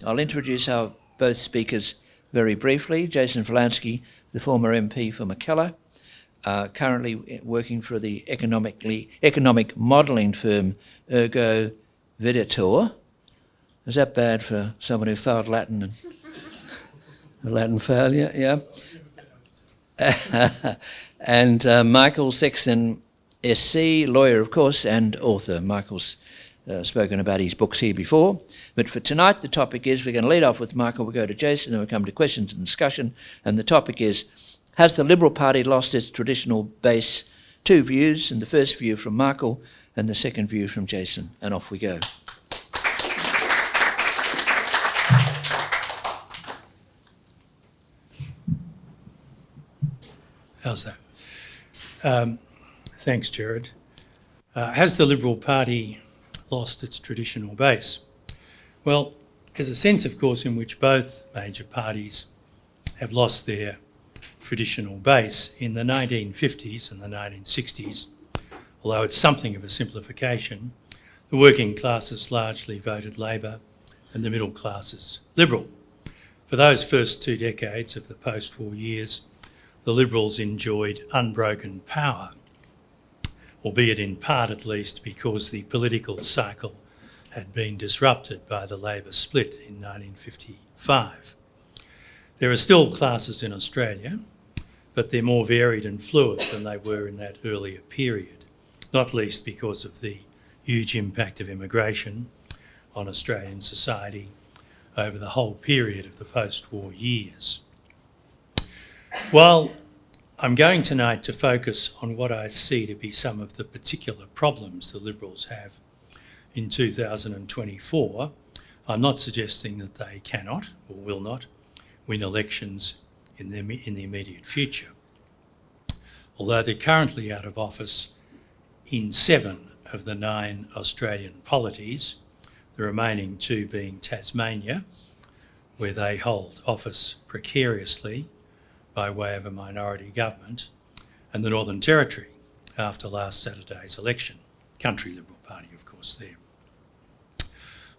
I'll introduce our both speakers very briefly. Jason Falinski, the former MP for Mackellar, currently working for the economic modelling firm Ergo Videtur. Is that bad for someone who failed Latin and a Latin failure? Yeah. And Michael Sexton, SC, lawyer of course, and author. Michael's spoken about his books here before. But for tonight, the topic is, we're going to lead off with Michael, we'll go to Jason, then we'll come to questions and discussion. And the topic is, has the Liberal Party lost its traditional base? Two views, and the first view from Michael and the second view from Jason. And off we go. How's that? Thanks, Gerard. Has the Liberal Party lost its traditional base? Well, there's a sense, of course, in which both major parties have lost their traditional base in the 1950s and the 1960s. Although it's something of a simplification, the working classes largely voted Labor and the middle classes Liberal. For those first 2 decades of the post-war years, the Liberals enjoyed unbroken power, albeit in part at least because the political cycle had been disrupted by the Labor split in 1955. There are still classes in Australia, but they're more varied and fluid than they were in that earlier period, not least because of the huge impact of immigration on Australian society over the whole period of the post-war years. While I'm going tonight to focus on what I see to be some of the particular problems the Liberals have in 2024, I'm not suggesting that they cannot or will not win elections in the immediate future. Although they're currently out of office in 7 of the 9 Australian polities, the remaining 2 being Tasmania, where they hold office precariously by way of a minority government, and the Northern Territory after last Saturday's election. Country Liberal Party, of course, there.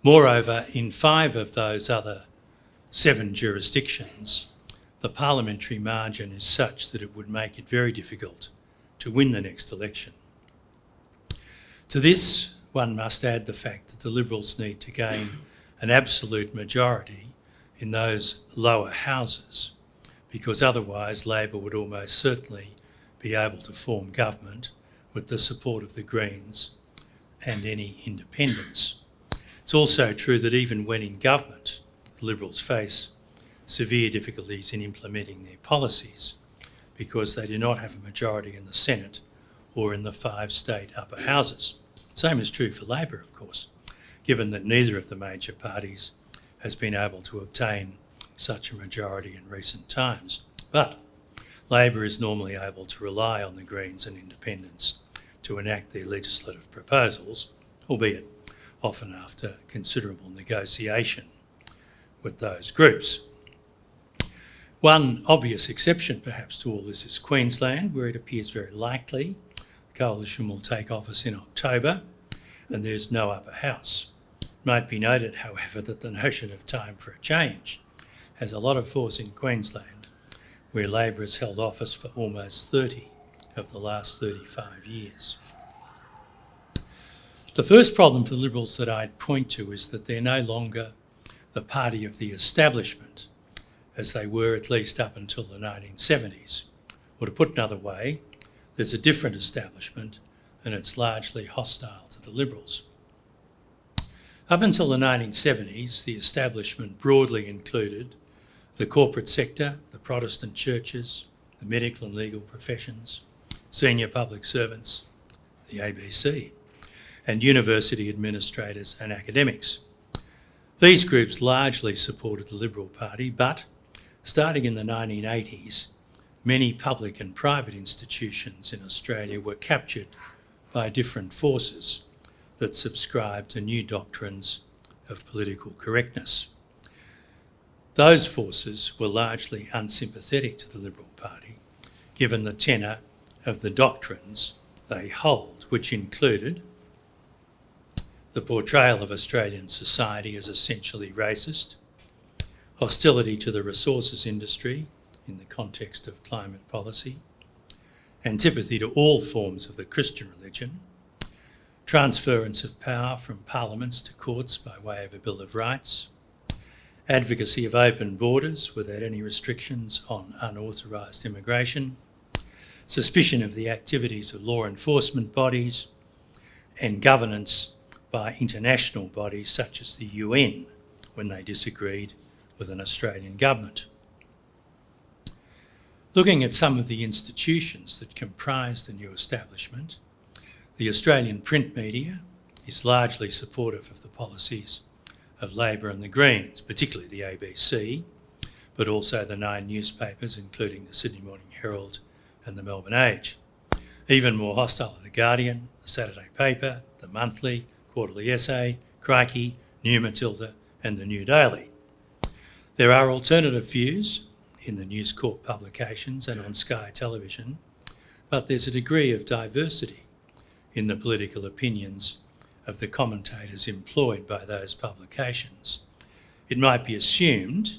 Moreover, in 5 of those other 7 jurisdictions, the parliamentary margin is such that it would make it very difficult to win the next election. To this, one must add the fact that the Liberals need to gain an absolute majority in those lower houses, because otherwise Labor would almost certainly be able to form government with the support of the Greens and any independents. It's also true that even when in government, the Liberals face severe difficulties in implementing their policies because they do not have a majority in the Senate or in the 5 state upper houses. Same is true for Labor, of course, given that neither of the major parties has been able to obtain such a majority in recent times. But Labor is normally able to rely on the Greens and independents to enact their legislative proposals, albeit often after considerable negotiation with those groups. One obvious exception perhaps to all this is Queensland, where it appears very likely the coalition will take office in October and there's no upper house. It might be noted, however, that the notion of time for a change has a lot of force in Queensland, where Labor has held office for almost 30 of the last 35 years. The first problem for the Liberals that I'd point to is that they're no longer the party of the establishment, as they were at least up until the 1970s. Or to put another way, there's a different establishment and it's largely hostile to the Liberals. Up until the 1970s, the establishment broadly included the corporate sector, the Protestant churches, the medical and legal professions, senior public servants, the ABC, and university administrators and academics. These groups largely supported the Liberal Party, but starting in the 1980s, many public and private institutions in Australia were captured by different forces that subscribed to new doctrines of political correctness. Those forces were largely unsympathetic to the Liberal Party, given the tenor of the doctrines they hold, which included the portrayal of Australian society as essentially racist, hostility to the resources industry in the context of climate policy, antipathy to all forms of the Christian religion, transference of power from parliaments to courts by way of a Bill of Rights, advocacy of open borders without any restrictions on unauthorised immigration, suspicion of the activities of law enforcement bodies, and governance by international bodies such as the UN when they disagreed with an Australian government. Looking at some of the institutions that comprise the new establishment, the Australian print media is largely supportive of the policies of Labor and the Greens, particularly the ABC, but also the 9 newspapers, including the Sydney Morning Herald and the Melbourne Age. Even more hostile are the Guardian, the Saturday Paper, the Monthly, Quarterly Essay, Crikey, New Matilda and the New Daily. There are alternative views in the News Corp publications and on Sky Television, but there's a degree of diversity in the political opinions of the commentators employed by those publications. It might be assumed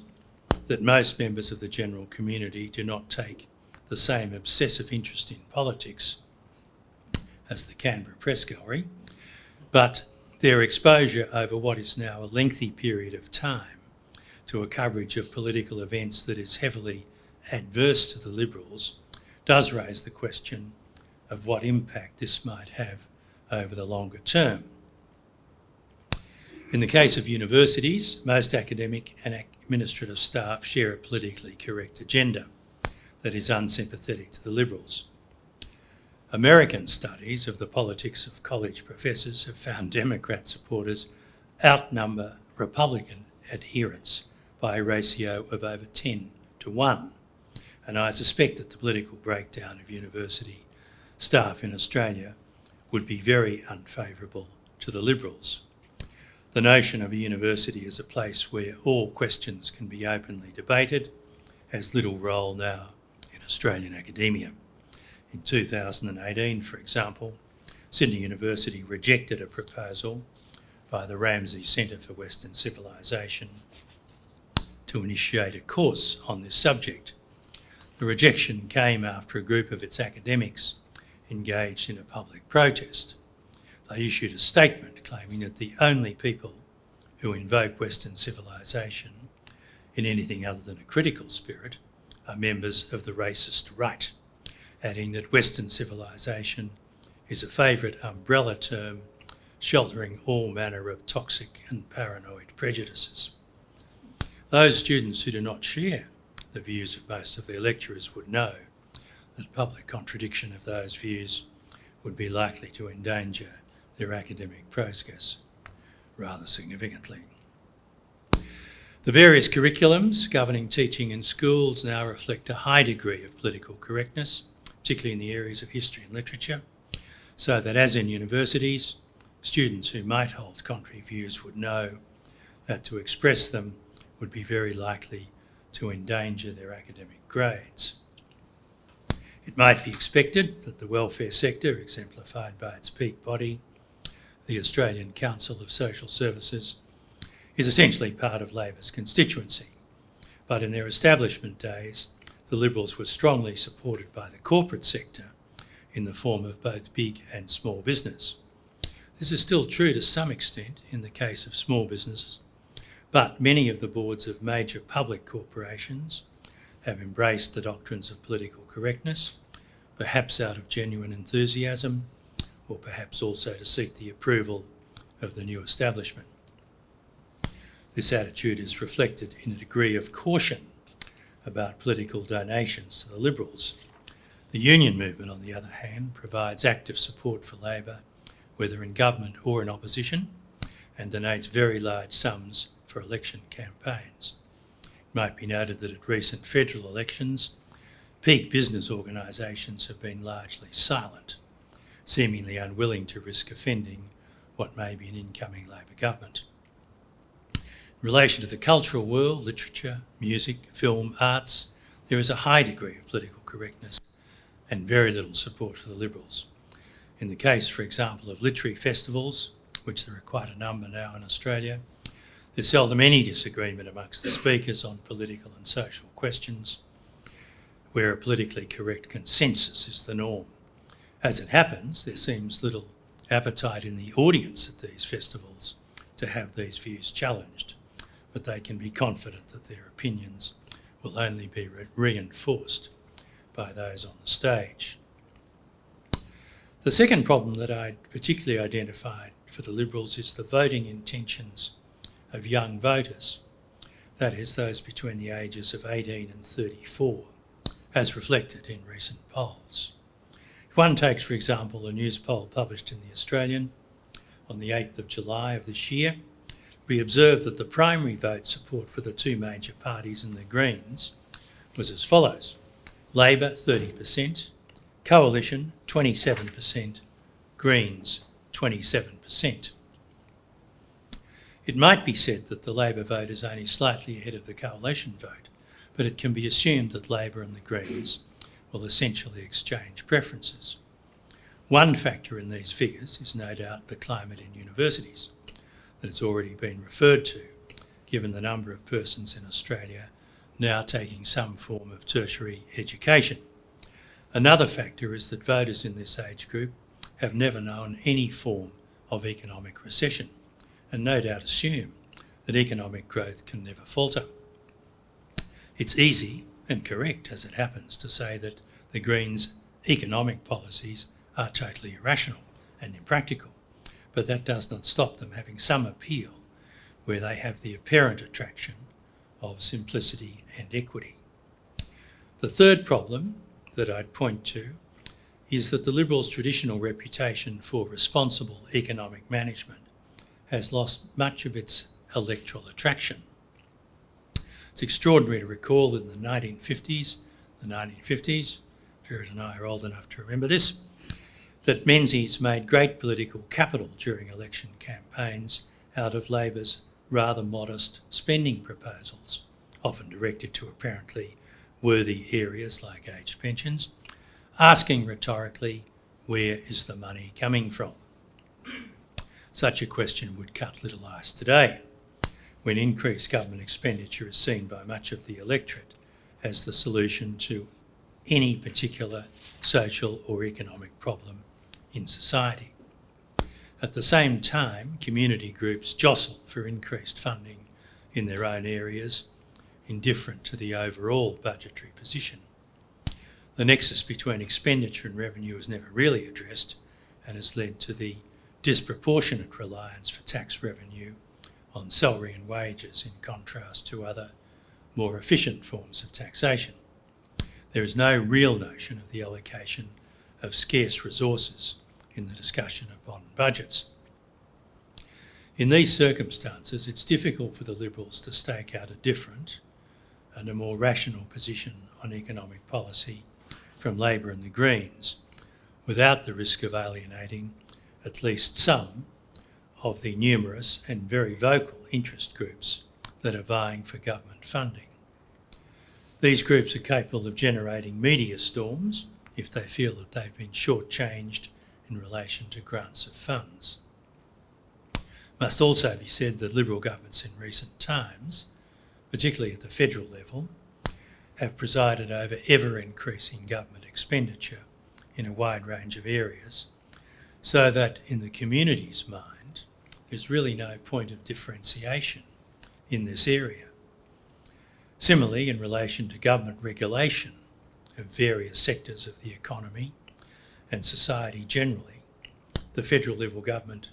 that most members of the general community do not take the same obsessive interest in politics as the Canberra press gallery, but their exposure over what is now a lengthy period of time to a coverage of political events that is heavily adverse to the Liberals does raise the question of what impact this might have over the longer term. In the case of universities, most academic and administrative staff share a politically correct agenda that is unsympathetic to the Liberals. American studies of the politics of college professors have found Democrat supporters outnumber Republican adherents by a ratio of over 10 to 1. And I suspect that the political breakdown of university staff in Australia would be very unfavourable to the Liberals. The notion of a university as a place where all questions can be openly debated has little role now in Australian academia. In 2018, for example, Sydney University rejected a proposal by the Ramsay Centre for Western Civilisation to initiate a course on this subject. The rejection came after a group of its academics engaged in a public protest. They issued a statement claiming that the only people who invoke Western civilisation in anything other than a critical spirit are members of the racist right, adding that Western civilisation is a favourite umbrella term sheltering all manner of toxic and paranoid prejudices. Those students who do not share the views of most of their lecturers would know that public contradiction of those views would be likely to endanger their academic progress rather significantly. The various curriculums governing teaching in schools now reflect a high degree of political correctness, particularly in the areas of history and literature, so that, as in universities, students who might hold contrary views would know that to express them would be very likely to endanger their academic grades. It might be expected that the welfare sector, exemplified by its peak body, the Australian Council of Social Services, is essentially part of Labor's constituency. But in their establishment days, the Liberals were strongly supported by the corporate sector in the form of both big and small business. This is still true to some extent in the case of small businesses, but many of the boards of major public corporations have embraced the doctrines of political correctness, perhaps out of genuine enthusiasm, or perhaps also to seek the approval of the new establishment. This attitude is reflected in a degree of caution about political donations to the Liberals. The union movement, on the other hand, provides active support for Labor, whether in government or in opposition, and donates very large sums for election campaigns. It might be noted that at recent federal elections, peak business organisations have been largely silent, seemingly unwilling to risk offending what may be an incoming Labor government. In relation to the cultural world, literature, music, film, arts, there is a high degree of political correctness and very little support for the Liberals. In the case, for example, of literary festivals, which there are quite a number now in Australia, There's seldom any disagreement amongst the speakers on political and social questions, where a politically correct consensus is the norm. As it happens, there seems little appetite in the audience at these festivals to have these views challenged, but they can be confident that their opinions will only be reinforced by those on the stage. The second problem that I particularly identified for the Liberals is the voting intentions of young voters, that is, those between the ages of 18 and 34, as reflected in recent polls. If one takes, for example, a news poll published in The Australian on the 8th of July of this year, we observe that the primary vote support for the two major parties and the Greens was as follows: Labor 30%, Coalition 27%, Greens 27%. It might be said that the Labor vote is only slightly ahead of the Coalition vote, but it can be assumed that Labor and the Greens will essentially exchange preferences. One factor in these figures is no doubt the climate in universities that has already been referred to, given the number of persons in Australia now taking some form of tertiary education. Another factor is that voters in this age group have never known any form of economic recession and no doubt assume that economic growth can never falter. It's easy and correct, as it happens, to say that the Greens' economic policies are totally irrational and impractical, but that does not stop them having some appeal where they have the apparent attraction of simplicity and equity. The third problem that I'd point to is that the Liberals' traditional reputation for responsible economic management has lost much of its electoral attraction. It's extraordinary to recall in the 1950s, Gerard and I are old enough to remember this, that Menzies made great political capital during election campaigns out of Labor's rather modest spending proposals, often directed to apparently worthy areas like aged pensions, asking rhetorically, where is the money coming from? Such a question would cut little ice today, when increased government expenditure is seen by much of the electorate as the solution to any particular social or economic problem in society. At the same time, community groups jostle for increased funding in their own areas, indifferent to the overall budgetary position. The nexus between expenditure and revenue is never really addressed and has led to the disproportionate reliance for tax revenue on salary and wages in contrast to other, more efficient forms of taxation. There is no real notion of the allocation of scarce resources in the discussion of bond budgets. In these circumstances, it's difficult for the Liberals to stake out a different and a more rational position on economic policy from Labor and the Greens without the risk of alienating at least some of the numerous and very vocal interest groups that are vying for government funding. These groups are capable of generating media storms if they feel that they've been shortchanged in relation to grants of funds. Must also be said that Liberal governments in recent times, particularly at the federal level, have presided over ever-increasing government expenditure in a wide range of areas, so that in the community's mind, there's really no point of differentiation in this area. Similarly, in relation to government regulation of various sectors of the economy and society generally, the federal Liberal government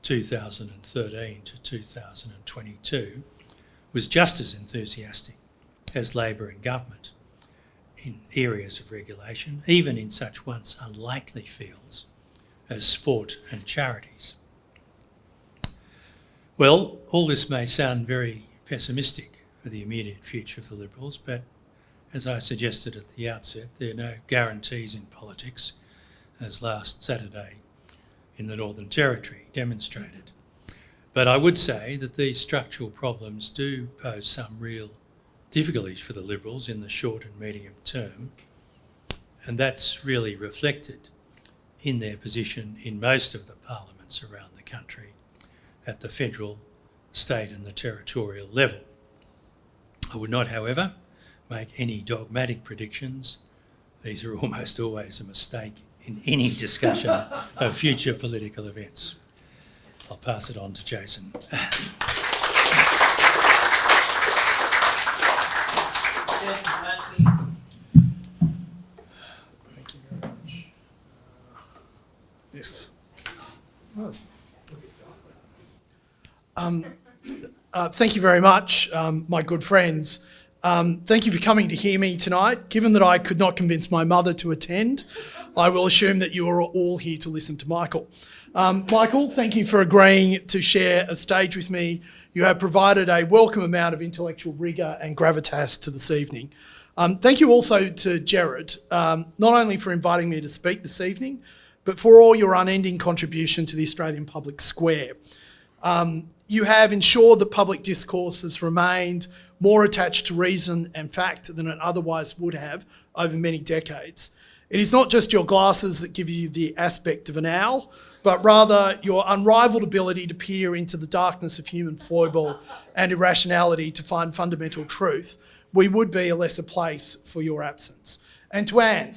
2013 to 2022 was just as enthusiastic as Labor in government in areas of regulation, even in such once unlikely fields as sport and charities. Well, all this may sound very pessimistic for the immediate future of the Liberals, but as I suggested at the outset, there are no guarantees in politics, as last Saturday in the Northern Territory demonstrated. But I would say that these structural problems do pose some real difficulties for the Liberals in the short and medium term, and that's really reflected in their position in most of the parliaments around the country at the federal, state and the territorial level. I would not, however, make any dogmatic predictions. These are almost always a mistake in any discussion of future political events. I'll pass it on to Jason. Thank you very much. Yes. Thank you very much, my good friends. Thank you for coming to hear me tonight. Given that I could not convince my mother to attend, I will assume that you are all here to listen to Michael. Michael, thank you for agreeing to share a stage with me. You have provided a welcome amount of intellectual rigour and gravitas to this evening. Thank you also to Gerard, not only for inviting me to speak this evening, but for all your unending contribution to the Australian public square. You have ensured that public discourse has remained more attached to reason and fact than it otherwise would have over many decades. It is not just your glasses that give you the aspect of an owl, but rather your unrivalled ability to peer into the darkness of human foible and irrationality to find fundamental truth. We would be a lesser place for your absence. And to Anne,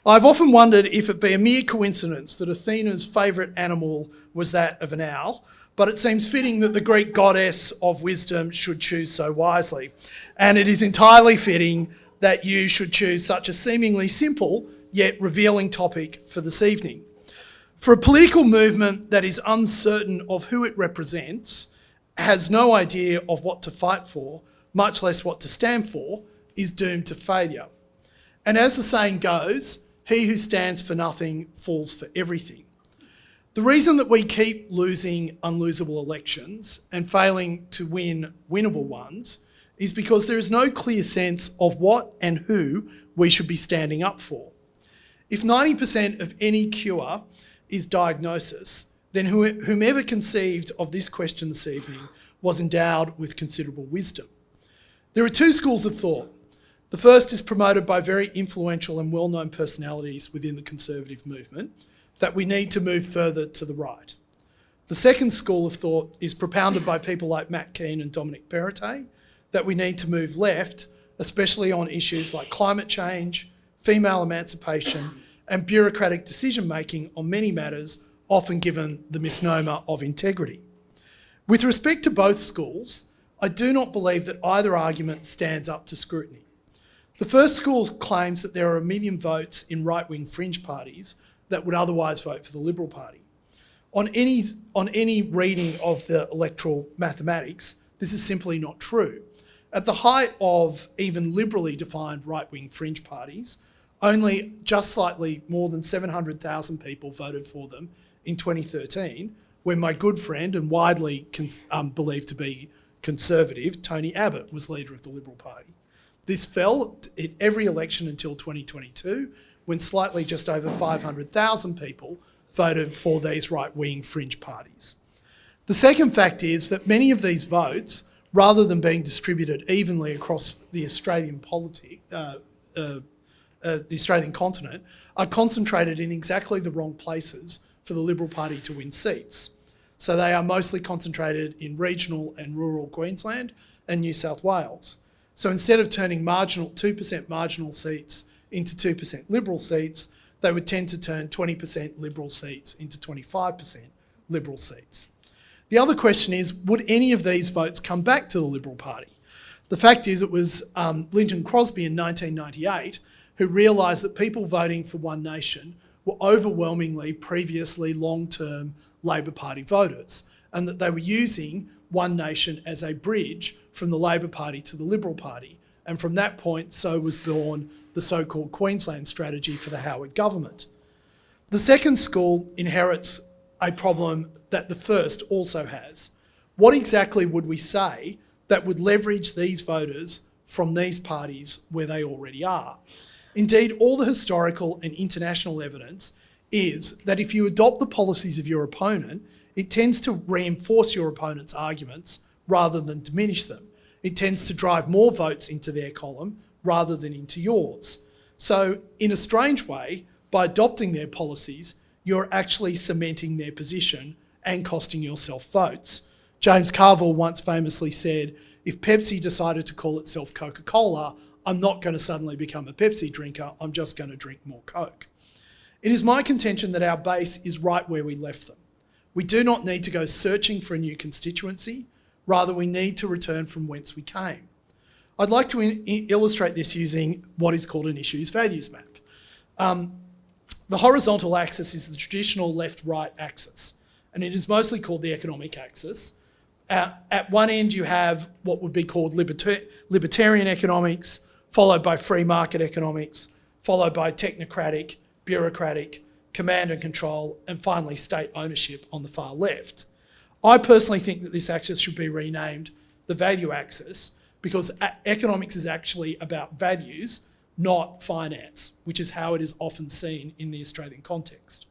I've often wondered if it be a mere coincidence that Athena's favourite animal was that of an owl, but it seems fitting that the Greek goddess of wisdom should choose so wisely. And it is entirely fitting that you should choose such a seemingly simple yet revealing topic for this evening. For a political movement that is uncertain of who it represents, has no idea of what to fight for, much less what to stand for, is doomed to failure. And as the saying goes, he who stands for nothing falls for everything. The reason that we keep losing unlosable elections and failing to win winnable ones is because there is no clear sense of what and who we should be standing up for. If 90% of any cure is diagnosis, then whomever conceived of this question this evening was endowed with considerable wisdom. There are two schools of thought. The first is promoted by very influential and well-known personalities within the Conservative movement, that we need to move further to the right. The second school of thought is propounded by people like Matt Keane and Dominic Perrottet, that we need to move left, especially on issues like climate change, female emancipation, and bureaucratic decision-making on many matters, often given the misnomer of integrity. With respect to both schools, I do not believe that either argument stands up to scrutiny. The first school claims that there are 1 million votes in right-wing fringe parties that would otherwise vote for the Liberal Party. On any reading of the electoral mathematics, this is simply not true. At the height of even liberally defined right-wing fringe parties, only just slightly more than 700,000 people voted for them in 2013, when my good friend and widely believed to be Conservative, Tony Abbott, was leader of the Liberal Party. This fell in every election until 2022, when slightly just over 500,000 people voted for these right-wing fringe parties. The second fact is that many of these votes, rather than being distributed evenly across the Australian the Australian continent, are concentrated in exactly the wrong places for the Liberal Party to win seats. So they are mostly concentrated in regional and rural Queensland and New South Wales. So instead of turning 2% marginal seats into 2% Liberal seats, they would tend to turn 20% Liberal seats into 25% Liberal seats. The other question is, would any of these votes come back to the Liberal Party? The fact is it was Lyndon Crosby in 1998 who realised that people voting for One Nation were overwhelmingly previously long-term Labor Party voters, and that they were using One Nation as a bridge from the Labor Party to the Liberal Party. And from that point, so was born the so-called Queensland strategy for the Howard government. The second school inherits a problem that the first also has. What exactly would we say that would leverage these voters from these parties where they already are? Indeed, all the historical and international evidence is that if you adopt the policies of your opponent, it tends to reinforce your opponent's arguments rather than diminish them. It tends to drive more votes into their column rather than into yours. So in a strange way, by adopting their policies, you're actually cementing their position and costing yourself votes. James Carville once famously said, if Pepsi decided to call itself Coca-Cola, I'm not going to suddenly become a Pepsi drinker, I'm just going to drink more Coke. It is my contention that our base is right where we left them. We do not need to go searching for a new constituency, rather we need to return from whence we came. I'd like to illustrate this using what is called an issues values map. The horizontal axis is the traditional left-right axis, and it is mostly called the economic axis. At one end you have what would be called libertarian economics, followed by free market economics, followed by technocratic, bureaucratic, command and control, and finally state ownership on the far left. I personally think that this axis should be renamed the value axis, because economics is actually about values, not finance, which is how it is often seen in the Australian context.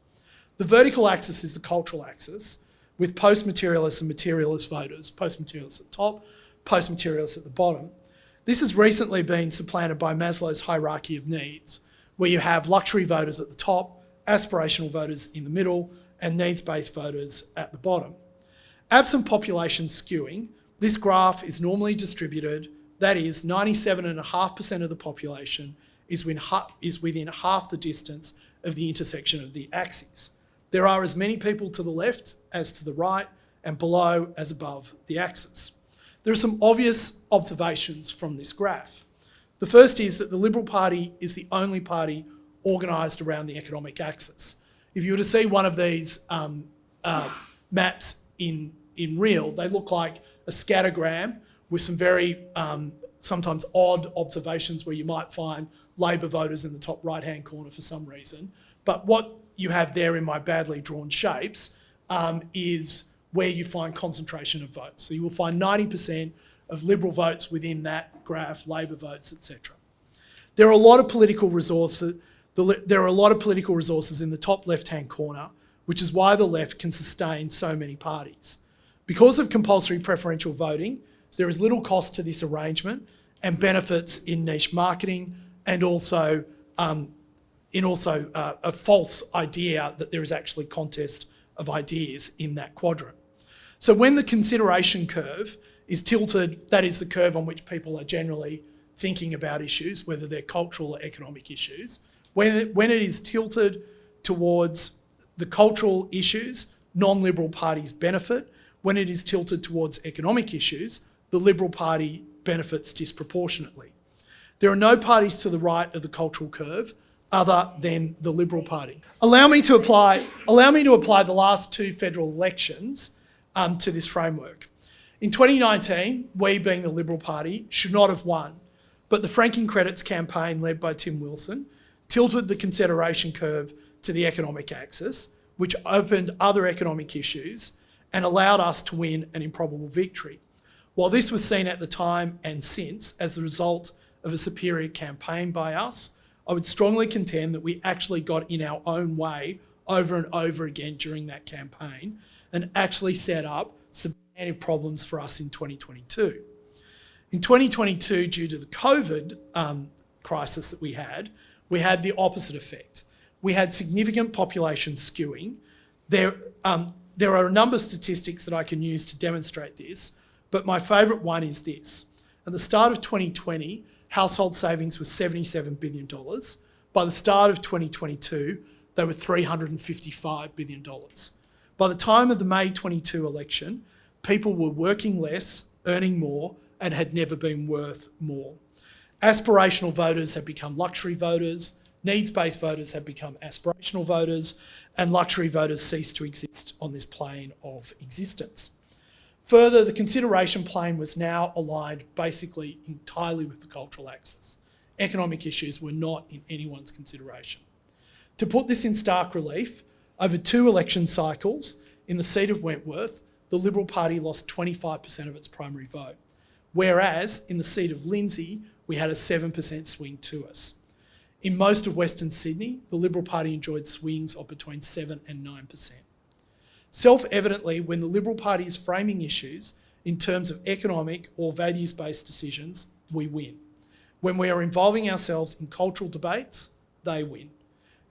The vertical axis is the cultural axis, with post-materialist and materialist voters, post-materialists at the top, post-materialists at the bottom. This has recently been supplanted by Maslow's hierarchy of needs, where you have luxury voters at the top, aspirational voters in the middle, and needs-based voters at the bottom. Absent population skewing, this graph is normally distributed, that is 97.5% of the population is within half the distance of the intersection of the axes. There are as many people to the left as to the right, and below as above the axis. There are some obvious observations from this graph. The first is that the Liberal Party is the only party organised around the economic axis. If you were to see one of these maps in real, they look like a scattergram with some very sometimes odd observations where you might find Labor voters in the top right-hand corner for some reason. But what you have there in my badly drawn shapes is where you find concentration of votes. So you will find 90% of Liberal votes within that graph, Labor votes, etc. There are a lot of political resources. There are a lot of political resources in the top left-hand corner, which is why the left can sustain so many parties. Because of compulsory preferential voting, there is little cost to this arrangement and benefits in niche marketing, and also a false idea that there is actually contest of ideas in that quadrant. So when the consideration curve is tilted, that is the curve on which people are generally thinking about issues, whether they're cultural or economic issues, when it is tilted towards the cultural issues, non-Liberal parties benefit. When it is tilted towards economic issues, the Liberal Party benefits disproportionately. There are no parties to the right of the cultural curve other than the Liberal Party. Allow me to apply the last two federal elections to this framework. In 2019, we, being the Liberal Party, should not have won, but the franking credits campaign led by Tim Wilson tilted the consideration curve to the economic axis, which opened other economic issues and allowed us to win an improbable victory. While this was seen at the time and since as the result of a superior campaign by us, I would strongly contend that we actually got in our own way over and over again during that campaign and actually set up substantive problems for us in 2022. In 2022, due to the COVID crisis that we had the opposite effect. We had significant population skewing. There are a number of statistics that I can use to demonstrate this, but my favourite one is this. At the start of 2020, household savings was $77 billion. By the start of 2022, they were $355 billion. By the time of the May 22 election, people were working less, earning more, and had never been worth more. Aspirational voters have become luxury voters, needs-based voters have become aspirational voters, and luxury voters cease to exist on this plane of existence. Further, the consideration plane was now aligned basically entirely with the cultural axis. Economic issues were not in anyone's consideration. To put this in stark relief, over 2 election cycles, in the seat of Wentworth, the Liberal Party lost 25% of its primary vote, whereas in the seat of Lindsay, we had a 7% swing to us. In most of Western Sydney, the Liberal Party enjoyed swings of between 7 and 9%. Self-evidently, when the Liberal Party is framing issues in terms of economic or values-based decisions, we win. When we are involving ourselves in cultural debates, they win.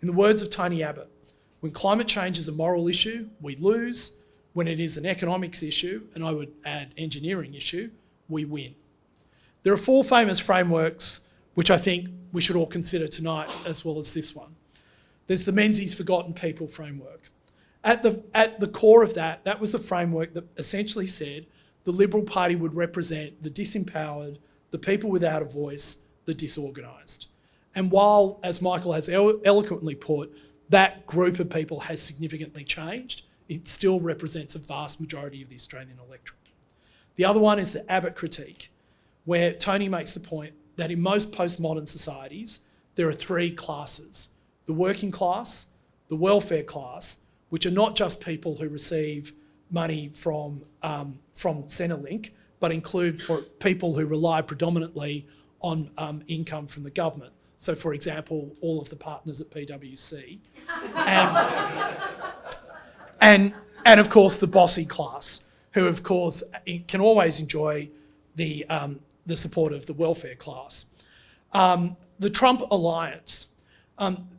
In the words of Tony Abbott, when climate change is a moral issue, we lose. When it is an economics issue, and I would add engineering issue, we win. There are 4 famous frameworks which I think we should all consider tonight, as well as this one. There's the Menzies Forgotten People framework. At the core of that was a framework that essentially said the Liberal Party would represent the disempowered, the people without a voice, the disorganised. And while, as Michael has eloquently put, that group of people has significantly changed, it still represents a vast majority of the Australian electorate. The other one is the Abbott critique, where Tony makes the point that in most postmodern societies, there are 3 classes: the working class, the welfare class, which are not just people who receive money from Centrelink, but include for people who rely predominantly on income from the government. So, for example, all of the partners at PwC. And of course, the bossy class, who of course can always enjoy the support of the welfare class. The Trump alliance.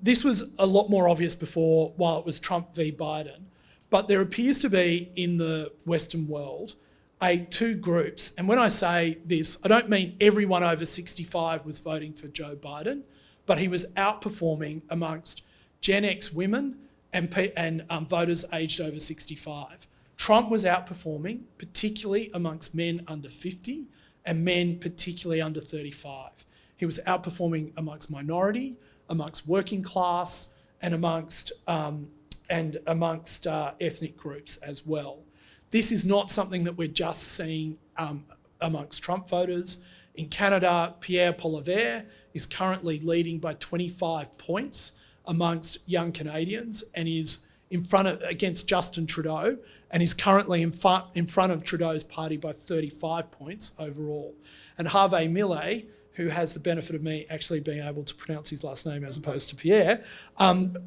This was a lot more obvious before, while it was Trump v Biden, but there appears to be in the Western world 2 groups. And when I say this, I don't mean everyone over 65 was voting for Joe Biden, but he was outperforming amongst Gen X women and voters aged over 65. Trump was outperforming, particularly amongst men under 50 and men particularly under 35. He was outperforming amongst minority, amongst working class, and amongst ethnic groups as well. This is not something that we're just seeing amongst Trump voters. In Canada, Pierre Poilievre is currently leading by 25 points amongst young Canadians and is against Justin Trudeau, and is currently in front of Trudeau's party by 35 points overall. And Harvey Millet, who has the benefit of me actually being able to pronounce his last name as opposed to Pierre,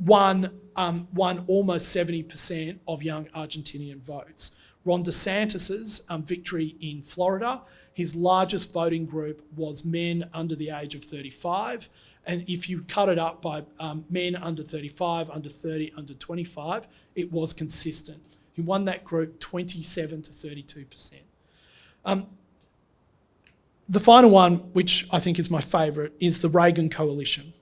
won almost 70% of young Argentinian votes. Ron DeSantis's victory in Florida, his largest voting group was men under the age of 35. And if you cut it up by men under 35, under 30, under 25, it was consistent. He won that group 27 to 32%. The final one, which I think is my favourite, is the Reagan coalition.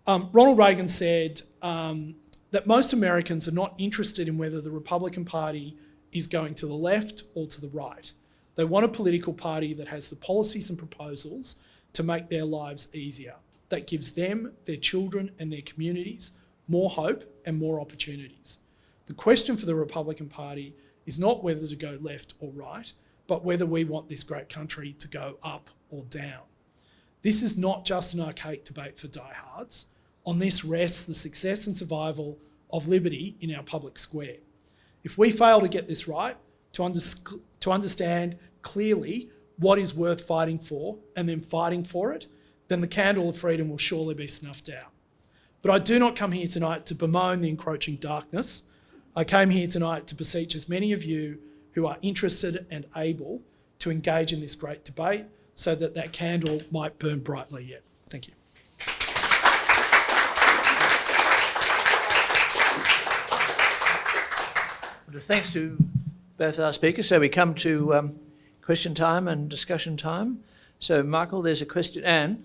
Ronald Reagan said that most Americans are not interested in whether the Republican Party is going to the left or to the right. They want a political party that has the policies and proposals to make their lives easier, that gives them, their children and their communities more hope and more opportunities. The question for the Republican Party is not whether to go left or right, but whether we want this great country to go up or down. This is not just an archaic debate for diehards. On this rests the success and survival of liberty in our public square. If we fail to get this right, to understand clearly what is worth fighting for and then fighting for it, then the candle of freedom will surely be snuffed out. But I do not come here tonight to bemoan the encroaching darkness. I came here tonight to beseech as many of you who are interested and able to engage in this great debate so that that candle might burn brightly yet. Thank you. Well, thanks to both our speakers. So we come to question time and discussion time. So Michael, there's a question. Anne?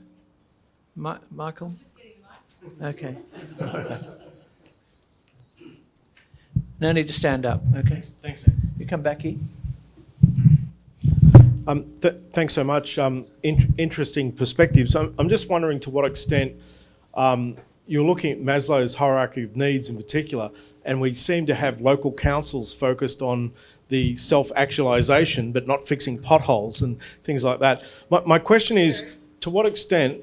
Michael? Just getting the mic. Okay. No need to stand up. Okay. Thanks, Anne. You come back here. Thanks so much. Interesting perspectives. I'm just wondering to what extent you're looking at Maslow's hierarchy of needs in particular, and we seem to have local councils focused on the self-actualisation but not fixing potholes and things like that. My question is, to what extent...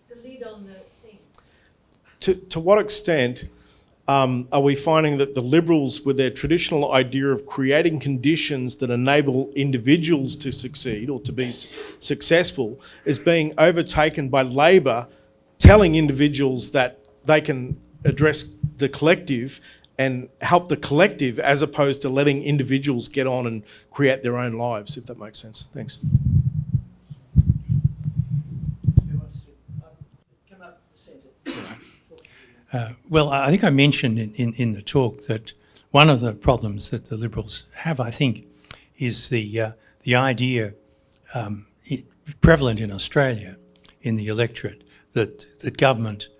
The lead on the thing. To what extent are we finding that the Liberals, with their traditional idea of creating conditions that enable individuals to succeed or to be successful, is being overtaken by Labor telling individuals that they can address the collective and help the collective, as opposed to letting individuals get on and create their own lives, if that makes sense. Thanks. Well, I think I mentioned in the talk that one of the problems that the Liberals have, I think, is the idea prevalent in Australia, in the electorate, that government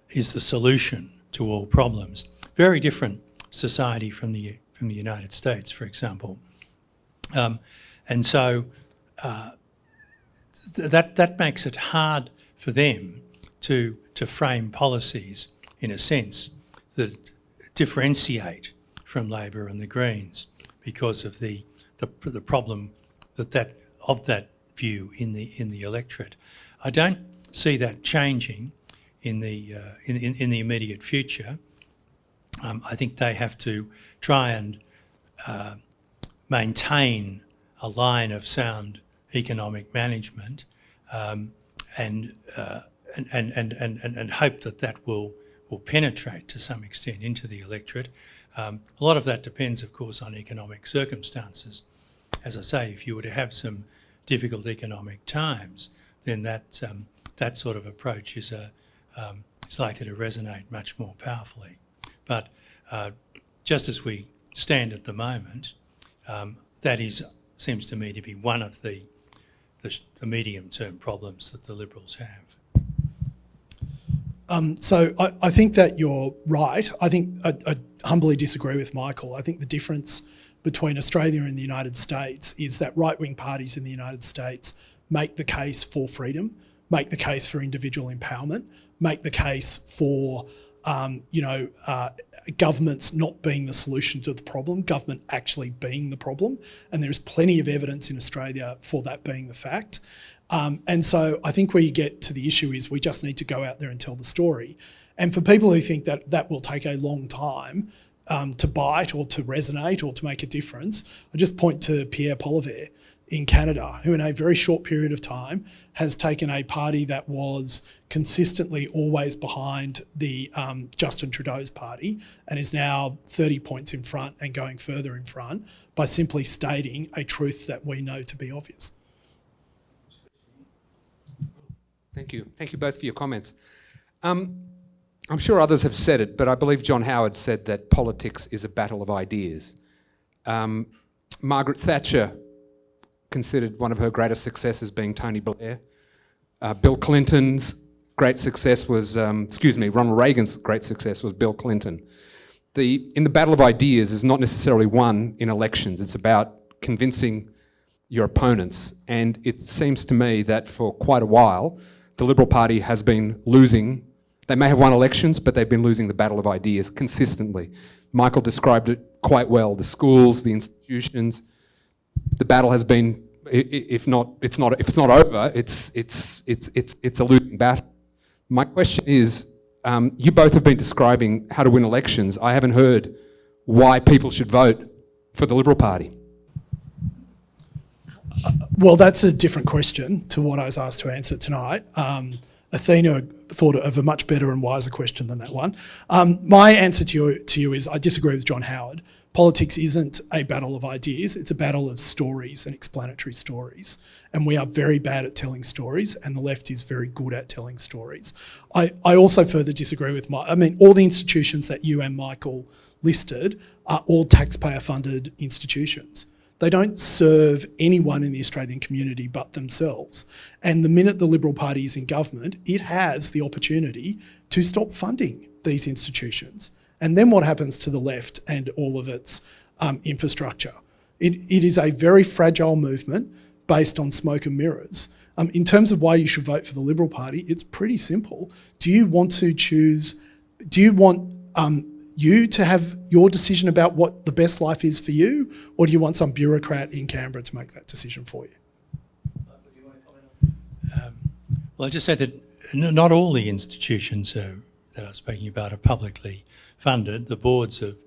is the solution to all problems. Very different society from the United States, for example, and so that makes it hard for them to frame policies in a sense that differentiate from Labor and the Greens because of the problem of that view in the electorate. I don't see that changing in the immediate future. I think they have to try and maintain a line of sound economic management and hope that will penetrate to some extent into the electorate. A lot of that depends, of course, on economic circumstances. As I say, if you were to have some difficult economic times, then that sort of approach is likely to resonate much more powerfully. But just as we stand at the moment, that seems to me to be one of the medium-term problems that the Liberals have. So I think that you're right. I think I humbly disagree with Michael. I think the difference between Australia and the United States is that right-wing parties in the United States make the case for freedom, make the case for individual empowerment, make the case for governments not being the solution to the problem, government actually being the problem. And there's plenty of evidence in Australia for that being the fact. And so I think where you get to the issue is we just need to go out there and tell the story. And for people who think that that will take a long time to bite or to resonate or to make a difference, I just point to Pierre Poilievre in Canada, who in a very short period of time has taken a party that was consistently always behind the Justin Trudeau's party and is now 30 points in front and going further in front by simply stating a truth that we know to be obvious. Thank you. Thank you both for your comments. I'm sure others have said it, but I believe John Howard said that politics is a battle of ideas. Margaret Thatcher considered one of her greatest successes being Tony Blair. Bill Clinton's great success was, Ronald Reagan's great success was Bill Clinton. In the battle of ideas is not necessarily won in elections. It's about convincing your opponents. And it seems to me that for quite a while, the Liberal Party has been losing. They may have won elections, but they've been losing the battle of ideas consistently. Michael described it quite well. The schools, the institutions, the battle has been, if it's not over, it's a losing battle. My question is, you both have been describing how to win elections. I haven't heard why people should vote for the Liberal Party. Well, that's a different question to what I was asked to answer tonight. Athena thought of a much better and wiser question than that one. My answer to you is I disagree with John Howard. Politics isn't a battle of ideas, it's a battle of stories and explanatory stories. And we are very bad at telling stories, and the left is very good at telling stories. I also further disagree with all the institutions that you and Michael listed are all taxpayer-funded institutions. They don't serve anyone in the Australian community but themselves. And the minute the Liberal Party is in government, it has the opportunity to stop funding these institutions. And then what happens to the left and all of its infrastructure? It is a very fragile movement based on smoke and mirrors. In terms of why you should vote for the Liberal Party, it's pretty simple. Do you want you to have your decision about what the best life is for you, or do you want some bureaucrat in Canberra to make that decision for you? Well, I just say that not all the institutions that I was speaking about are publicly funded. The boards of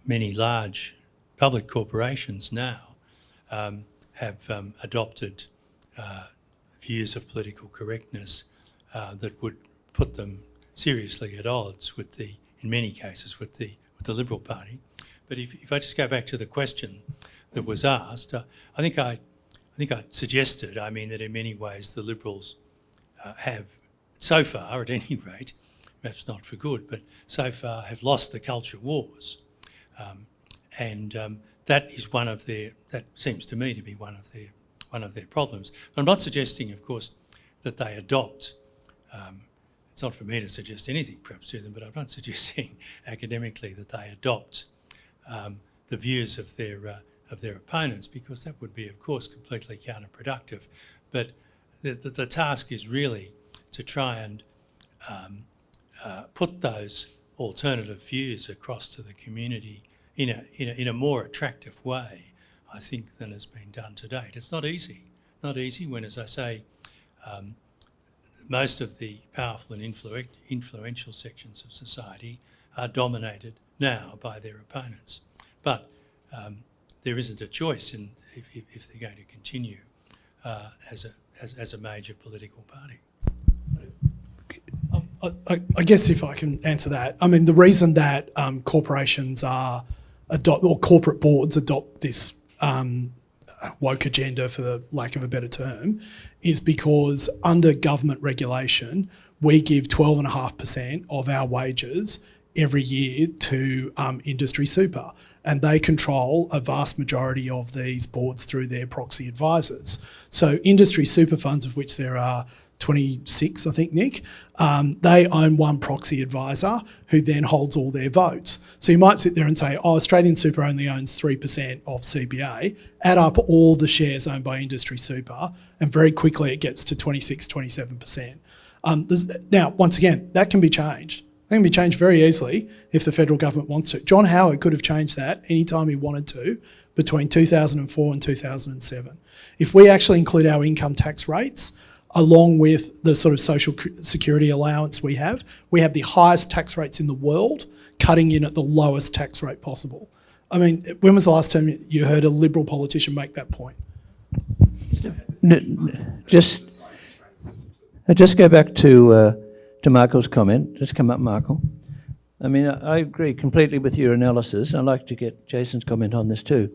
many large public corporations now have adopted views of political correctness that would put them seriously at odds with in many cases, with the Liberal Party. But if I just go back to the question that was asked, I think I suggested, that in many ways the Liberals have, so far at any rate, perhaps not for good, but so far have lost the culture wars. and that seems to me to be one of their problems. I'm not suggesting, of course, that they adopt. It's not for me to suggest anything, perhaps, to them, but I'm not suggesting academically that they adopt the views of their opponents, because that would be, of course, completely counterproductive. But the task is really to try and put those alternative views across to the community in a more attractive way, I think, than has been done to date. It's not easy. Not easy when, as I say, most of the powerful and influential sections of society are dominated now by their opponents. But there isn't a choice if they're going to continue as a major political party. I guess if I can answer that, I mean, the reason that corporations or corporate boards adopt this woke agenda, for the lack of a better term, is because under government regulation, we give 12.5% of our wages every year to industry super, and they control a vast majority of these boards through their proxy advisors. So industry super funds, of which there are 26, I think, Nick, they own one proxy advisor who then holds all their votes. So you might sit there and say, oh, Australian Super only owns 3% of CBA, add up all the shares owned by industry super, and very quickly it gets to 26, 27%. Now, once again, that can be changed. That can be changed very easily if the federal government wants to. John Howard could have changed that anytime he wanted to between 2004 and 2007. If we actually include our income tax rates, along with the sort of social security allowance we have the highest tax rates in the world, cutting in at the lowest tax rate possible. I mean, when was the last time you heard a Liberal politician make that point? Just go back to Michael's comment. Just come up, Michael. I mean, I agree completely with your analysis. I'd like to get Jason's comment on this too.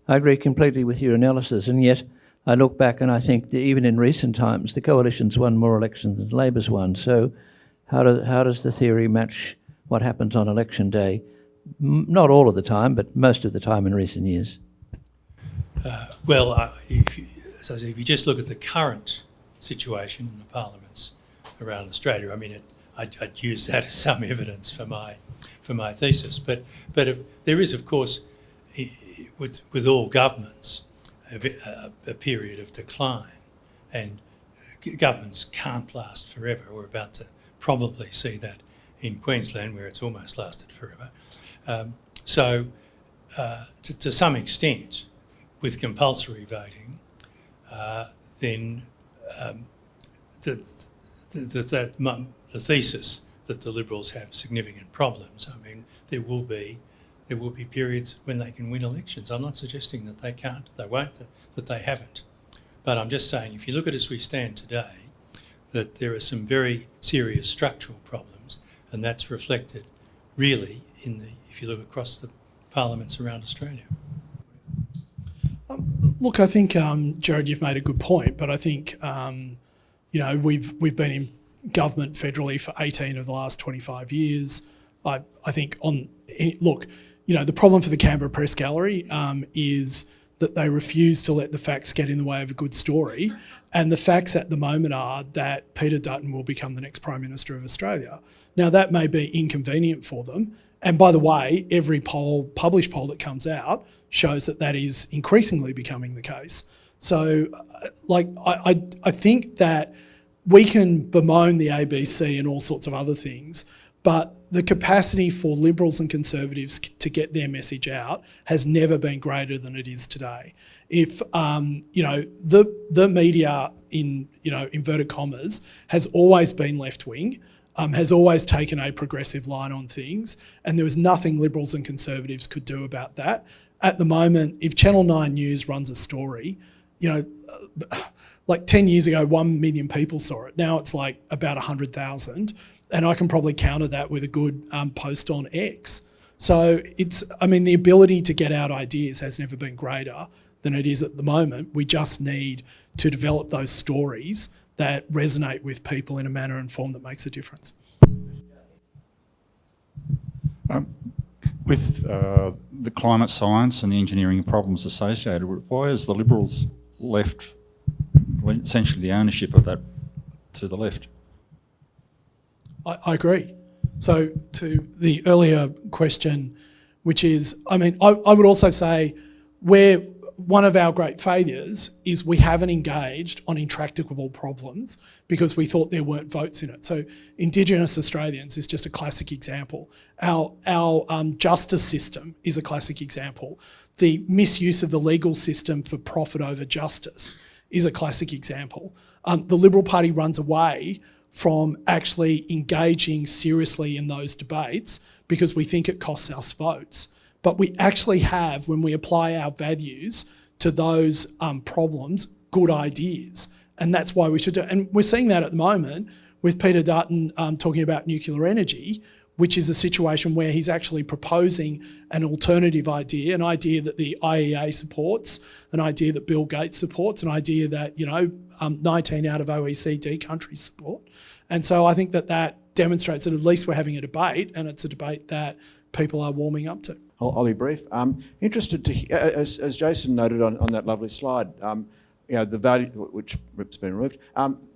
I agree completely with your analysis, and yet I look back and I think that even in recent times, the coalition's won more elections than Labor's won. So how does the theory match what happens on election day? Not all of the time, but most of the time in recent years. If you just look at the current situation in the parliaments around Australia, I mean, I'd use that as some evidence for my thesis. But there is, of course, with all governments, a period of decline, and governments can't last forever. We're about to probably see that in Queensland, where it's almost lasted forever. To some extent, with compulsory voting, then the thesis that the Liberals have significant problems. I mean, there will be periods when they can win elections. I'm not suggesting that they can't, they won't, that they haven't. But I'm just saying, if you look at as we stand today, that there are some very serious structural problems, and that's reflected really if you look across the parliaments around Australia. Look, I think, Gerard, you've made a good point, but I think, we've been in government federally for 18 of the last 25 years. I think the problem for the Canberra Press Gallery is that they refuse to let the facts get in the way of a good story. And the facts at the moment are that Peter Dutton will become the next Prime Minister of Australia. Now, that may be inconvenient for them. And by the way, every published poll that comes out shows that is increasingly becoming the case. So, I think that we can bemoan the ABC and all sorts of other things, but the capacity for Liberals and Conservatives to get their message out has never been greater than it is today. If the media, in inverted commas, has always been left wing, has always taken a progressive line on things, and there was nothing Liberals and Conservatives could do about that. At the moment, if Channel 9 News runs a story, like 10 years ago, 1 million people saw it. Now it's like about 100,000. And I can probably counter that with a good post on X. So the ability to get out ideas has never been greater than it is at the moment. We just need to develop those stories that resonate with people in a manner and form that makes a difference. With the climate science and the engineering problems associated with it, why is the Liberals left essentially the ownership of that to the left? I agree. So to the earlier question, which is, I would also say where one of our great failures is we haven't engaged on intractable problems because we thought there weren't votes in it. So Indigenous Australians is just a classic example. Our justice system is a classic example. The misuse of the legal system for profit over justice is a classic example. The Liberal Party runs away from actually engaging seriously in those debates because we think it costs us votes. But we actually have, when we apply our values to those problems, good ideas. And that's why we should do it. And we're seeing that at the moment with Peter Dutton talking about nuclear energy, which is a situation where he's actually proposing an alternative idea, an idea that the IEA supports, an idea that Bill Gates supports, an idea that 19 out of OECD countries support. And so I think that demonstrates that at least we're having a debate, and it's a debate that people are warming up to. I'll be brief. Interested to, as Jason noted on that lovely slide, the value, which has been removed,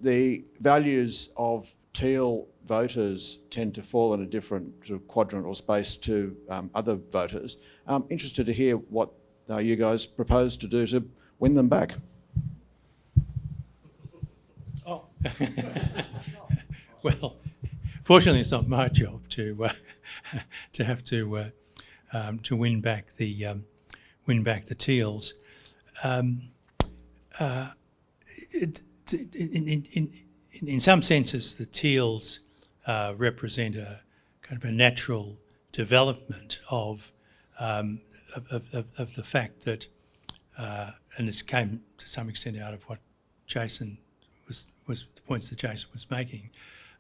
the values of teal voters tend to fall in a different sort of quadrant or space to other voters. Interested to hear what you guys propose to do to win them back. Oh. Well, fortunately, it's not my job to have to win back the teals. In some senses, the teals represent a kind of a natural development of the fact that, and this came to some extent out of what Jason was the points that Jason was making,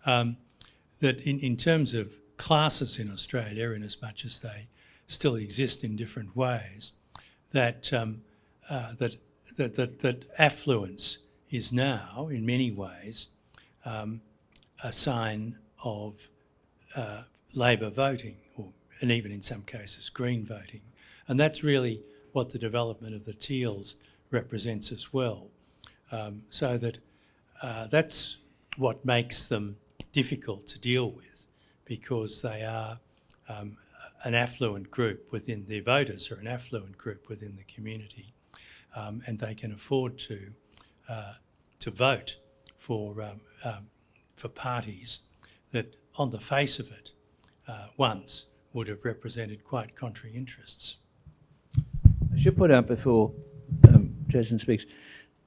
that in terms of classes in Australia, in as much as they still exist in different ways, that that affluence is now, in many ways, a sign of Labor voting, and even in some cases Green voting. And that's really what the development of the teals represents as well. So that that's what makes them difficult to deal with, because they are an affluent group within their voters, or an affluent group within the community, and they can afford to vote for parties that, on the face of it, once would have represented quite contrary interests. I should put out before Jason speaks.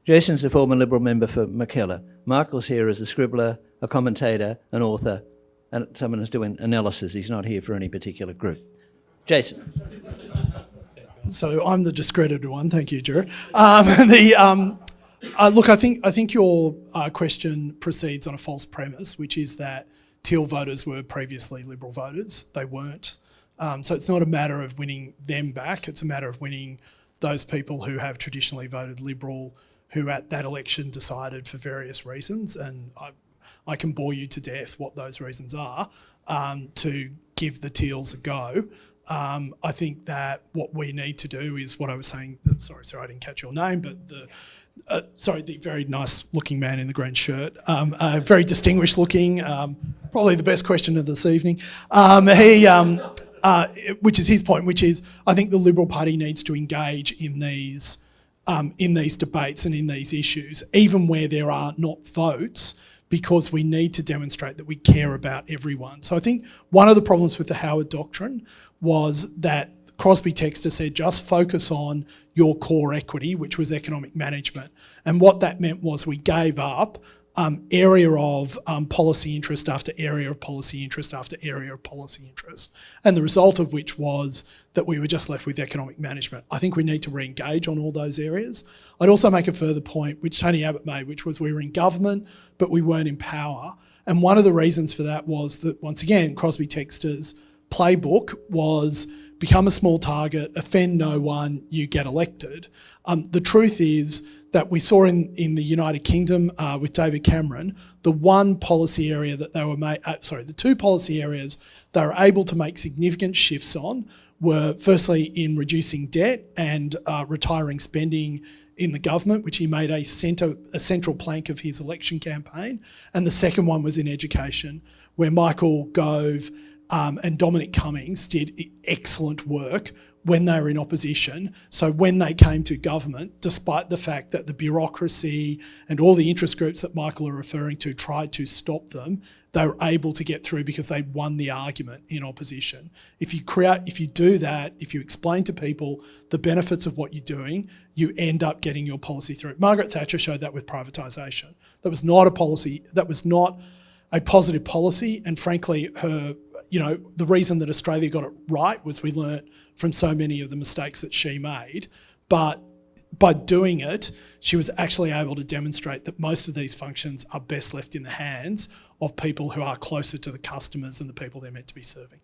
Jason's a former Liberal member for Mackellar. Michael's here as a scribbler, a commentator, an author, and someone who's doing analysis. He's not here for any particular group. Jason. So I'm the discredited one. Thank you, Gerard. Look, I think your question proceeds on a false premise, which is that teal voters were previously Liberal voters. They weren't. So it's not a matter of winning them back. It's a matter of winning those people who have traditionally voted Liberal, who at that election decided for various reasons, and I can bore you to death what those reasons are, to give the teals a go. I think that what we need to do is what I was saying, sorry, I didn't catch your name, but the very nice looking man in the green shirt, very distinguished looking, probably the best question of this evening. Which is his point, which is I think the Liberal Party needs to engage in these debates and in these issues, even where there are not votes, because we need to demonstrate that we care about everyone. So I think one of the problems with the Howard Doctrine was that Crosby Textor said just focus on your core equity, which was economic management. And what that meant was we gave up area of policy interest after area of policy interest after area of policy interest. And the result of which was that we were just left with economic management. I think we need to re-engage on all those areas. I'd also make a further point, which Tony Abbott made, which was we were in government, but we weren't in power. And one of the reasons for that was that, once again, Crosby Textor's playbook was become a small target, offend no one, you get elected. The truth is that we saw in the United Kingdom with David Cameron, the one policy area that they were the two policy areas they were able to make significant shifts on were firstly in reducing debt and retiring spending in the government, which he made a central plank of his election campaign. And the second one was in education, where Michael Gove and Dominic Cummings did excellent work when they were in opposition. So when they came to government, despite the fact that the bureaucracy and all the interest groups that Michael are referring to tried to stop them, they were able to get through because they won the argument in opposition. If you do that, if you explain to people the benefits of what you're doing, you end up getting your policy through. Margaret Thatcher showed that with privatisation. That was not a policy, that was not a positive policy, and frankly, the reason that Australia got it right was we learnt from so many of the mistakes that she made. But by doing it, she was actually able to demonstrate that most of these functions are best left in the hands of people who are closer to the customers and the people they're meant to be serving.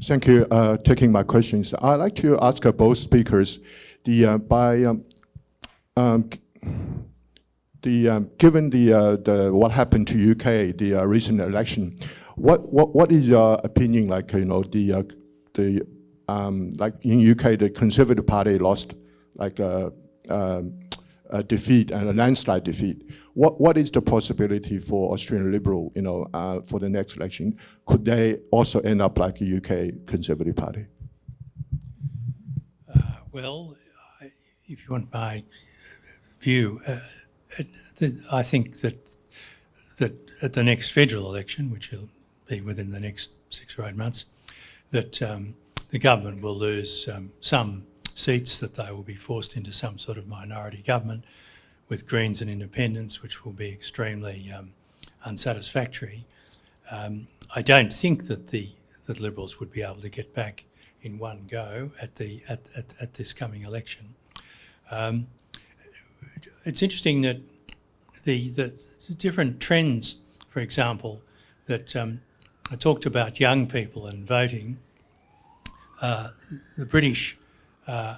Thank you taking my questions. I'd like to ask both speakers, given what happened to UK, the recent election, what is your opinion? Like like in UK, the Conservative Party lost like a defeat and a landslide defeat. What is the possibility for Australian Liberal, for the next election? Could they also end up like a UK Conservative Party? Well, if you want my view, I think that at the next federal election, which will be within the next 6 or 8 months, that the government will lose some seats, that they will be forced into some sort of minority government with Greens and Independents, which will be extremely unsatisfactory. I don't think that Liberals would be able to get back in one go at this coming election. It's interesting that the different trends, for example, that I talked about young people and voting. The British,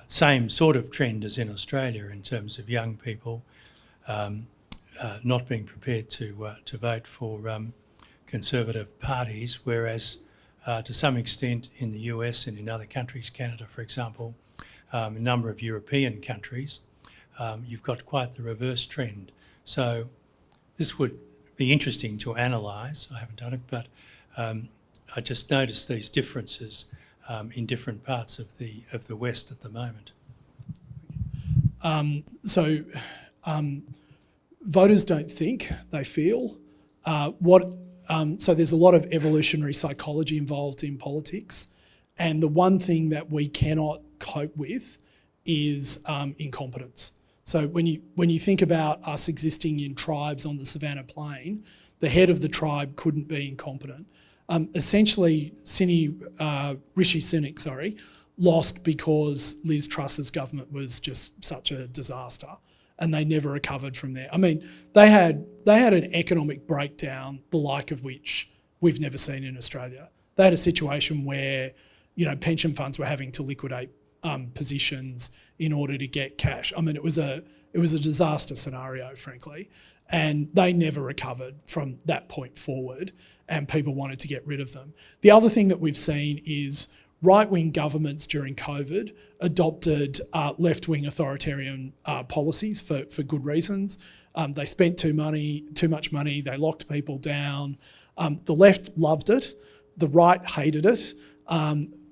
same sort of trend as in Australia in terms of young people not being prepared to vote for conservative parties, whereas to some extent in the US and in other countries, Canada for example, a number of European countries, you've got quite the reverse trend. So this would be interesting to analyse. I haven't done it, but I just noticed these differences in different parts of the West at the moment. Voters don't think, they feel. So there's a lot of evolutionary psychology involved in politics, and the one thing that we cannot cope with is incompetence. So when you think about us existing in tribes on the Savannah Plain, the head of the tribe couldn't be incompetent. Essentially, Rishi Sunak, lost because Liz Truss's government was just such a disaster, and they never recovered from there. I mean, they had an economic breakdown, the like of which we've never seen in Australia. They had a situation where, pension funds were having to liquidate positions in order to get cash. I mean, it was a disaster scenario, frankly, and they never recovered from that point forward, and people wanted to get rid of them. The other thing that we've seen is right-wing governments during COVID adopted left-wing authoritarian policies for good reasons. They spent too much money, they locked people down. The left loved it, the right hated it.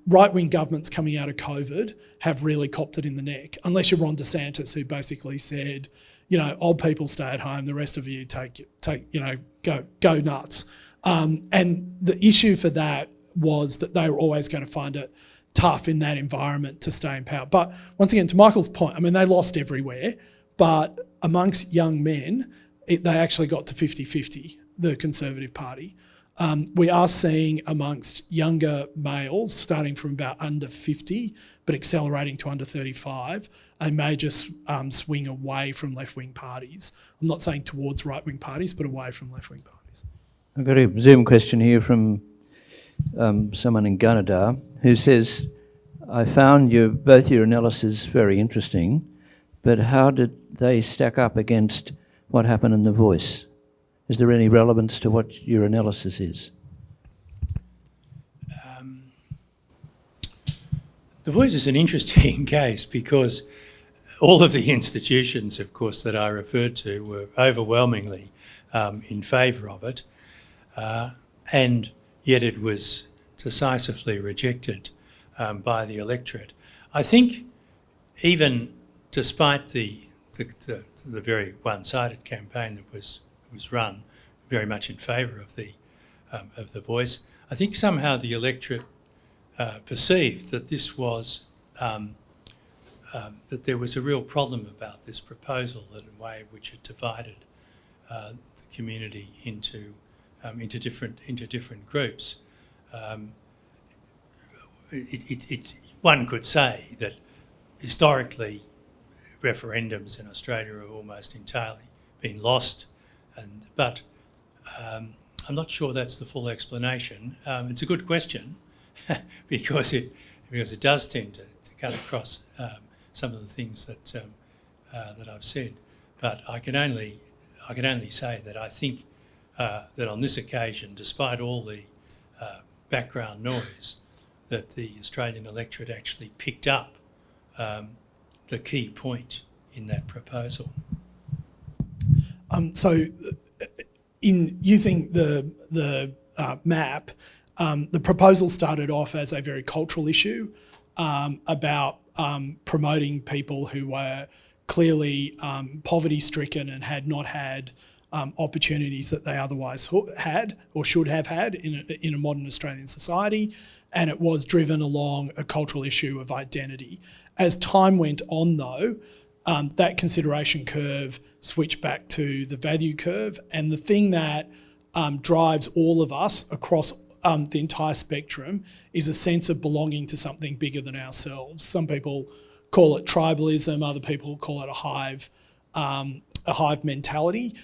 Right-wing governments coming out of COVID have really copped it in the neck, unless you're Ron DeSantis, who basically said, old people stay at home, the rest of you go nuts. And the issue for that was that they were always going to find it tough in that environment to stay in power. But once again, to Michael's point, I mean, they lost everywhere, but amongst young men, they actually got to 50-50, the Conservative Party. We are seeing amongst younger males, starting from about under 50, but accelerating to under 35, a major swing away from left-wing parties. I'm not saying towards right-wing parties, but away from left-wing parties. I've got a Zoom question here from someone in Gunnedah who says, I found both your analysis very interesting, but how did they stack up against what happened in The Voice? Is there any relevance to what your analysis is? The Voice is an interesting case because all of the institutions, of course, that I referred to were overwhelmingly in favour of it, and yet it was decisively rejected by the electorate. I think even despite the very one-sided campaign that was run very much in favour of the Voice, I think somehow the electorate perceived that this was that there was a real problem about this proposal, that in a way which it divided the community into different groups. One could say that historically referendums in Australia have almost entirely been lost, but I'm not sure that's the full explanation. It's a good question because it does tend to cut across some of the things that I've said. But I can only say that I think that on this occasion, despite all the background noise, that the Australian electorate actually picked up the key point in that proposal. So in using the map, the proposal started off as a very cultural issue about promoting people who were clearly poverty-stricken and had not had opportunities that they otherwise had or should have had in a modern Australian society, and it was driven along a cultural issue of identity. As time went on though, that consideration curve switched back to the value curve, and the thing that drives all of us across the entire spectrum is a sense of belonging to something bigger than ourselves. Some people call it tribalism, other people call it a hive mentality.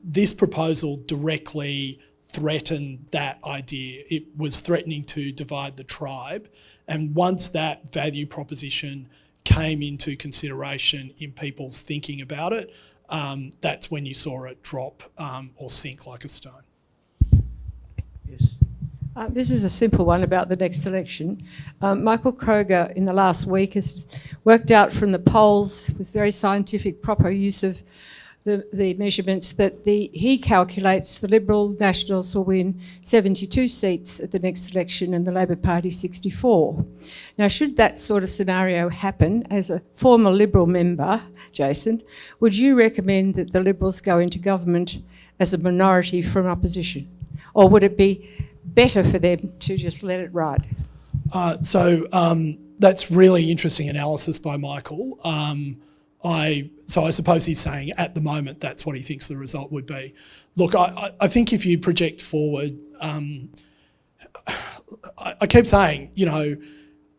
This proposal directly threatened that idea. It was threatening to divide the tribe, and once that value proposition came into consideration in people's thinking about it, that's when you saw it drop or sink like a stone. This is a simple one about the next election. Michael Kroger in the last week has worked out from the polls with very scientific, proper use of the measurements that he calculates the Liberal Nationals will win 72 seats at the next election and the Labor Party 64. Now, should that sort of scenario happen, as a former Liberal member, Jason, would you recommend that the Liberals go into government as a minority from opposition? Or would it be better for them to just let it ride? That's really interesting analysis by Michael. I suppose he's saying at the moment that's what he thinks the result would be. Look, I think if you project forward, I keep saying,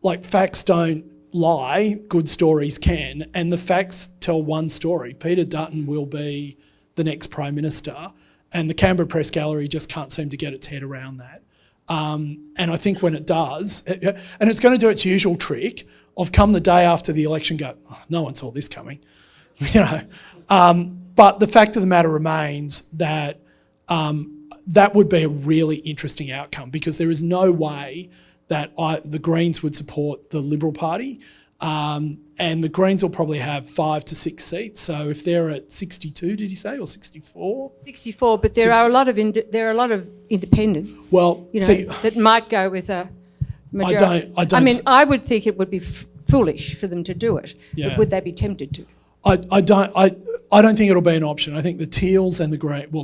like facts don't lie, good stories can, and the facts tell one story. Peter Dutton will be the next Prime Minister, and the Canberra Press Gallery just can't seem to get its head around that. And I think when it does, and it's going to do its usual trick of come the day after the election go, oh, no one saw this coming, But the fact of the matter remains that that would be a really interesting outcome, because there is no way that the Greens would support the Liberal Party, and the Greens will probably have 5 to 6 seats. So if they're at 62, did you say, or 64? 64, but there are a lot of independents. Well, that might go with a majority. I mean, I would think it would be foolish for them to do it. Yeah. But would they be tempted to? I don't think it'll be an option. I think the Teals and the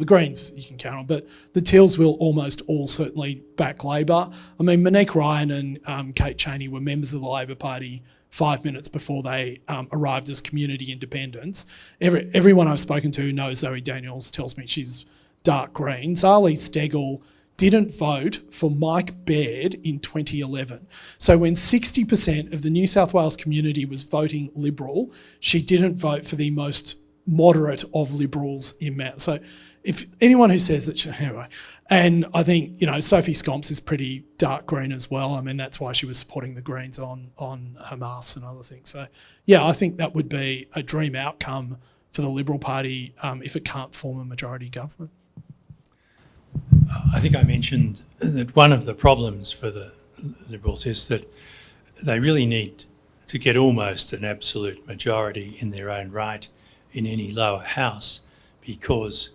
Greens you can count on, but the Teals will almost all certainly back Labor. I mean, Monique Ryan and Kate Chaney were members of the Labor Party 5 minutes before they arrived as community independents. Everyone I've spoken to who knows Zoe Daniels tells me she's dark green. Zali Steggall didn't vote for Mike Baird in 2011. So when 60% of the New South Wales community was voting Liberal, she didn't vote for the most moderate of Liberals in Mount. So if anyone who says that, anyway, and I think, Sophie Scomps is pretty dark green as well. I mean, that's why she was supporting the Greens on Hamas and other things. So yeah, I think that would be a dream outcome for the Liberal Party if it can't form a majority government. I think I mentioned that one of the problems for the Liberals is that they really need to get almost an absolute majority in their own right in any lower house, because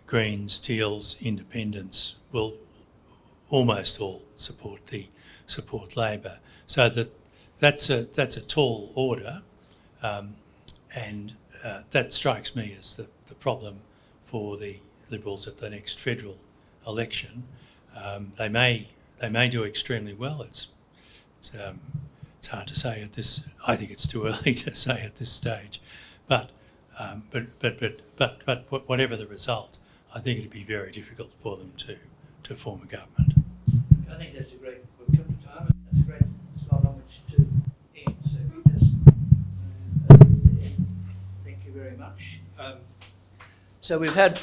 Greens, Teals, Independents will almost all support Labor. So that's a tall order, and that strikes me as the problem for the Liberals at the next federal election. They may do extremely well. It's hard to say at this. I think it's too early to say at this stage, but whatever the result, I think it'd be very difficult for them to form a government. I think that's a great time. That's a great spot on which to end. So we just thank you very much. So we've had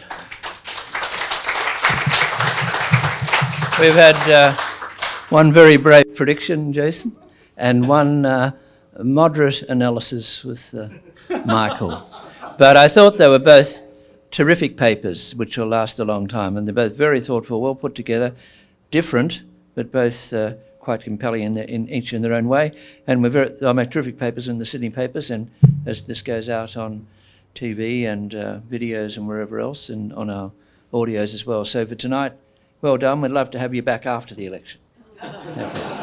one very brave prediction, Jason, and one moderate analysis with Michael. But I thought they were both terrific papers, which will last a long time, and they're both very thoughtful, well put together, different, but both quite compelling in each in their own way. And they'll make terrific papers in the Sydney papers, and as this goes out on TV and videos and wherever else, and on our audios as well. So for tonight, well done. We'd love to have you back after the election. Okay.